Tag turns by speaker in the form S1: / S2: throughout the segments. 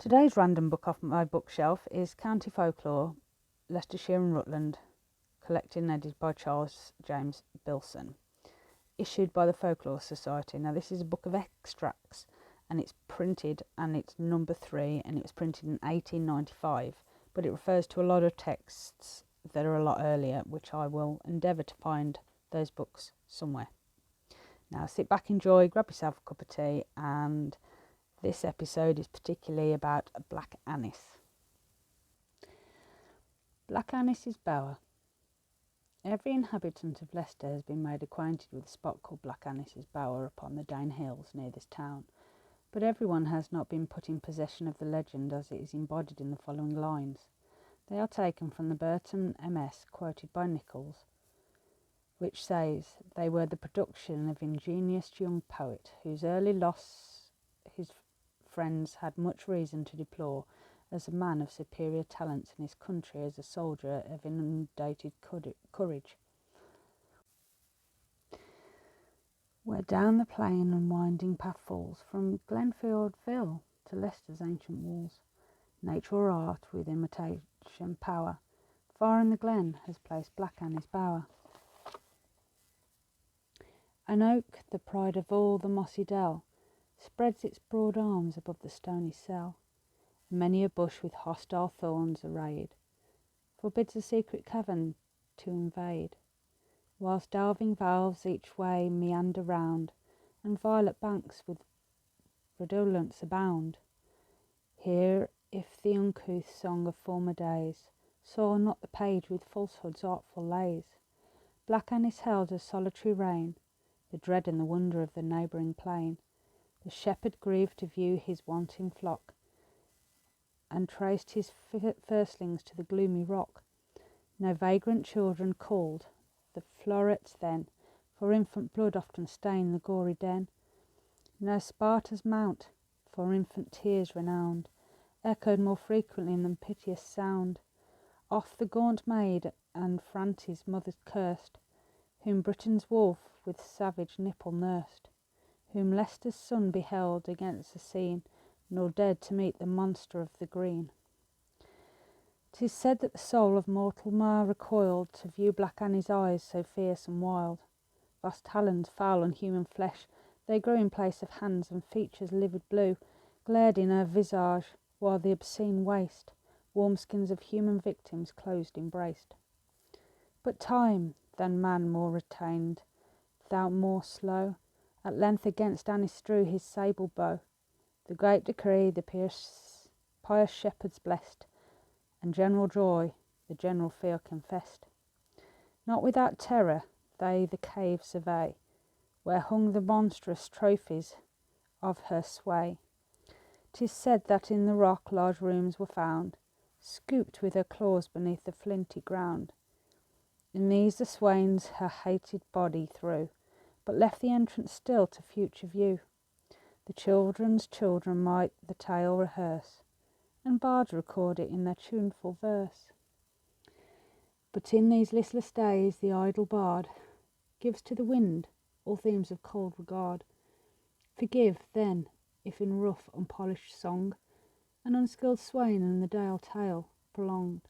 S1: Today's random book off my bookshelf is County Folklore, Leicestershire and Rutland, collected and edited by Charles James Billson, issued by the Folklore Society. Now this is a book of extracts and it's printed and it's number 3 and it was printed in 1895, but it refers to a lot of texts that are a lot earlier, which I will endeavour to find those books somewhere. Now sit back, enjoy, grab yourself a cup of tea, and this episode is particularly about black anise. Black Anice's Bower. Every inhabitant of Leicester has been made acquainted with a spot called Black Anice's Bower upon the Dane Hills near this town, but everyone has not been put in possession of the legend as it is embodied in the following lines. They are taken from the Burton MS quoted by Nichols, which says they were the production of an ingenious young poet whose early loss his friends had much reason to deplore as a man of superior talents in his country, as a soldier of inundated courage. Where down the plain and winding path falls from Glenfield Ville to Leicester's ancient walls, nature or art with imitation power, far in the glen has placed Black Annie's bower. An oak, the pride of all the mossy dell, spreads its broad arms above the stony cell. Many a bush with hostile thorns arrayed forbids a secret cavern to invade, whilst delving valves each way meander round, and violet banks with redolence abound. Here, if the uncouth song of former days saw not the page with falsehood's artful lays, Black Annis held a solitary reign, the dread and the wonder of the neighbouring plain. The shepherd grieved to view his wanting flock, and traced his firstlings to the gloomy rock. No vagrant children called the florets then, for infant blood often stained the gory den. No Sparta's mount, for infant tears renowned, echoed more frequently than piteous sound. Oft the gaunt maid and Frantis' mother cursed, whom Britain's wolf with savage nipple nursed, whom Leicester's son beheld against the scene, nor dared to meet the monster of the green. 'Tis said that the soul of mortal Mar recoiled to view Black Annie's eyes so fierce and wild. Vast talons, foul on human flesh, they grew in place of hands, and features livid blue glared in her visage, while the obscene waist warm skins of human victims closed embraced. But time than man more retained, thou more slow, at length against Annis drew his sable bow. The great decree the pious shepherds blessed, and general joy the general fear confessed. Not without terror they the cave survey, where hung the monstrous trophies of her sway. 'Tis said that in the rock large rooms were found, scooped with her claws beneath the flinty ground. In these the swains her hated body threw, but left the entrance still to future view. The children's children might the tale rehearse, and bards record it in their tuneful verse. But in these listless days the idle bard gives to the wind all themes of cold regard. Forgive, then, if in rough unpolished song an unskilled swain and the dale tale prolonged.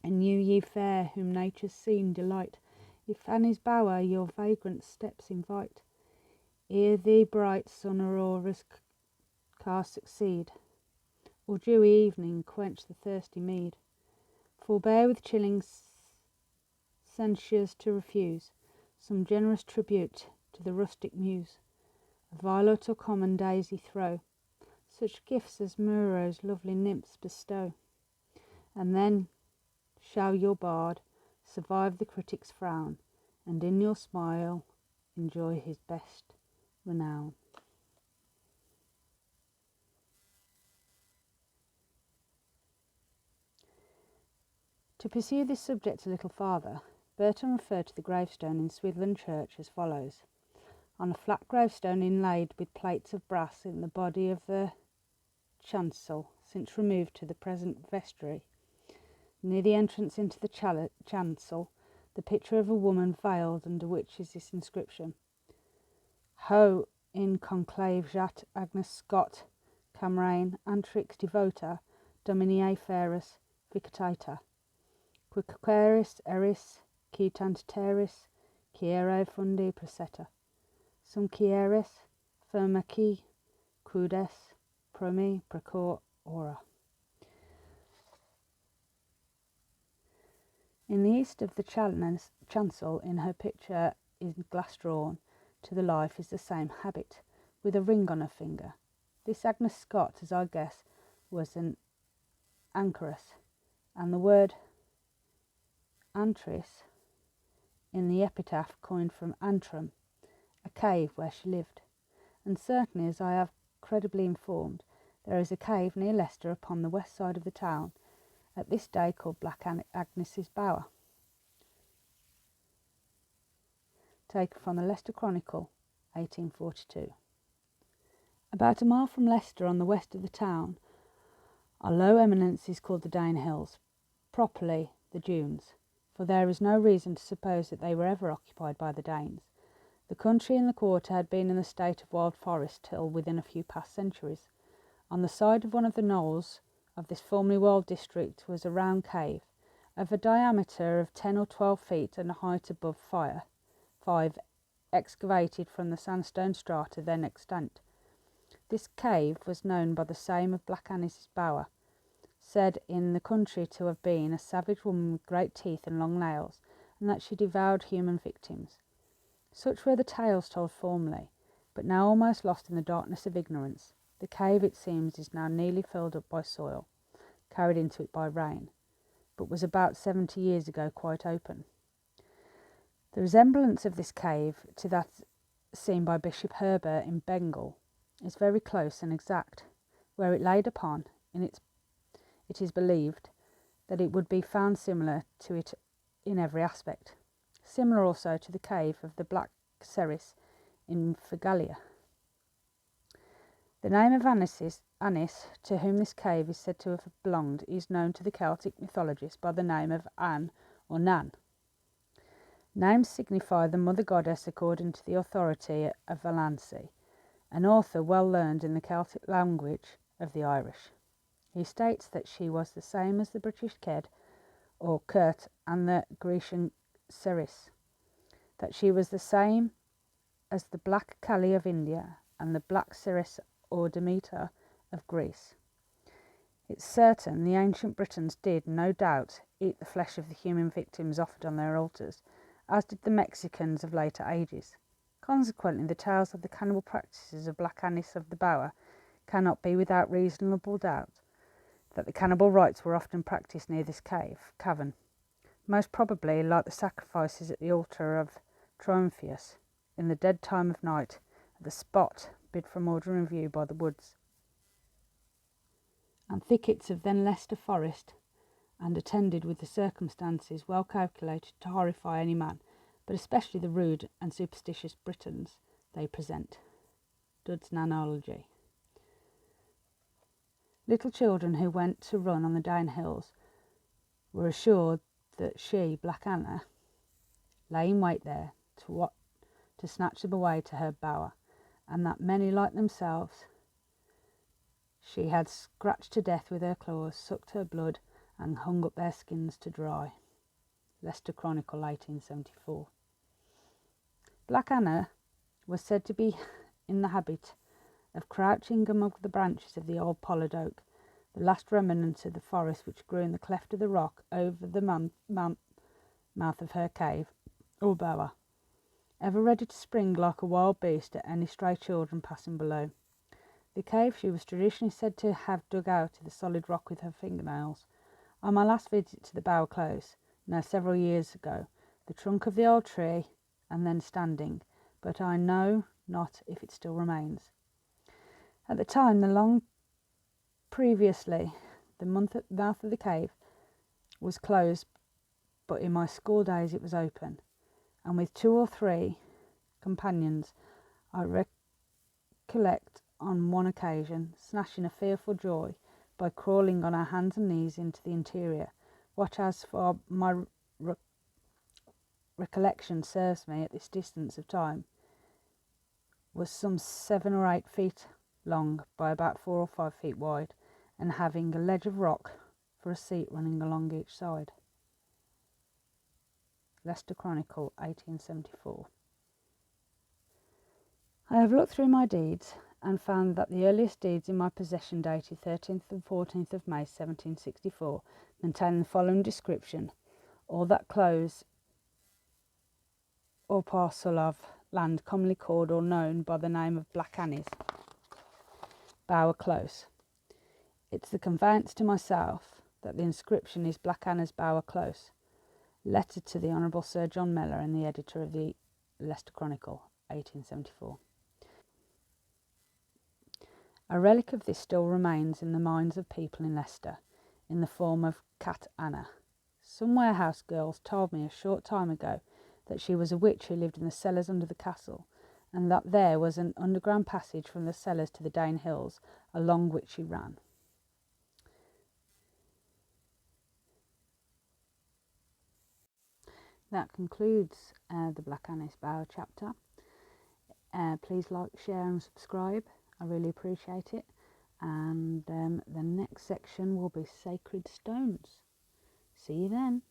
S1: And you, ye fair, whom nature's scene delight, if Annie's bower your vagrant steps invite, ere the bright sun aurora's car succeed, or dewy evening quench the thirsty mead, forbear with chilling censures to refuse some generous tribute to the rustic muse. A violet or common daisy throw, such gifts as Muro's lovely nymphs bestow, and then shall your bard survive the critic's frown, and in your smile enjoy his best renown. To pursue this subject a little farther, Burton referred to the gravestone in Swithland Church as follows. On a flat gravestone inlaid with plates of brass in the body of the chancel, since removed to the present vestry, near the entrance into the chancel, the picture of a woman veiled, under which is this inscription: Ho in conclave Jat Agnes Scott, Camrain, Antrix devota, Domini ferus vicatata, Quicqueris eris, qui tanteris, quiere fundi preseta, sum quieris, firmaci, crudes, promi precor ora. In the east of the chancel, in her picture in glass drawn to the life, is the same habit, with a ring on her finger. This Agnes Scott, as I guess, was an anchoress, and the word antris in the epitaph coined from antrum, a cave where she lived. And certainly, as I have credibly informed, there is a cave near Leicester upon the west side of the town, at this day called Black Agnes's Bower. Taken from the Leicester Chronicle, 1842. About a mile from Leicester, on the west of the town, are low eminences called the Dane Hills, properly the Dunes, for there is no reason to suppose that they were ever occupied by the Danes. The country in the quarter had been in a state of wild forest till within a few past centuries. On the side of one of the knolls of this formerly wild district was a round cave, of a diameter of 10 or 12 feet and a height above 5, excavated from the sandstone strata then extant. This cave was known by the name of Black Agnes's Bower, said in the country to have been a savage woman with great teeth and long nails, and that she devoured human victims. Such were the tales told formerly, but now almost lost in the darkness of ignorance. The cave, it seems, is now nearly filled up by soil, carried into it by rain, but was about 70 years ago quite open. The resemblance of this cave to that seen by Bishop Herbert in Bengal is very close and exact. Where it laid upon, it is believed that it would be found similar to it in every aspect. Similar also to the cave of the Black Ceres in Phegalia. The name of Anis, to whom this cave is said to have belonged, is known to the Celtic mythologists by the name of Anne or Nan. Names signify the mother goddess according to the authority of Valancy, an author well learned in the Celtic language of the Irish. He states that she was the same as the British Ked or Kurt and the Grecian Ceres, that she was the same as the Black Kali of India and the Black Ceres or Demeter of Greece. It's certain the ancient Britons did, no doubt, eat the flesh of the human victims offered on their altars, as did the Mexicans of later ages. Consequently, the tales of the cannibal practices of Black Agnes of the Bower cannot be without reasonable doubt that the cannibal rites were often practised near this cavern, most probably like the sacrifices at the altar of Triumphius, in the dead time of night, at the spot bid from ordinary view by the woods and thickets of then Leicester Forest, and attended with the circumstances well calculated to horrify any man, but especially the rude and superstitious Britons they present. Dud's Nanology. Little children who went to run on the Dane Hills were assured that she, Black Anna, lay in wait there to snatch them away to her bower, and that many like themselves she had scratched to death with her claws, sucked her blood, and hung up their skins to dry. Leicester Chronicle, 1874. Black Anna was said to be in the habit of crouching among the branches of the old pollard oak, the last remnant of the forest which grew in the cleft of the rock over the mouth of her cave, or bower, ever ready to spring like a wild beast at any stray children passing below. The cave she was traditionally said to have dug out of the solid rock with her fingernails. On my last visit to the Bower Close, now several years ago, the trunk of the old tree and then standing, but I know not if it still remains. At the time, the long previously, the mouth of the cave was closed, but in my school days it was open, and with 2 or 3 companions I recollect on one occasion snatching a fearful joy by crawling on our hands and knees into the interior, what, as for my recollection serves me at this distance of time, was some 7 or 8 feet long by about 4 or 5 feet wide, and having a ledge of rock for a seat running along each side. Leicester Chronicle, 1874. I have looked through my deeds and found that the earliest deeds in my possession, dated 13th and 14th of May 1764, contain the following description: all that close or parcel of land commonly called or known by the name of Black Annie's, Bower Close. It's the conveyance to myself that the inscription is Black Annie's Bower Close. Letter to the Honourable Sir John Mellor and the editor of the Leicester Chronicle, 1874. A relic of this still remains in the minds of people in Leicester, in the form of Cat Anna. Some warehouse girls told me a short time ago that she was a witch who lived in the cellars under the castle, and that there was an underground passage from the cellars to the Dane Hills, along which she ran. That concludes the Black Annie's Bower chapter. Please like, share and subscribe. I really appreciate it. And the next section will be Sacred Stones. See you then.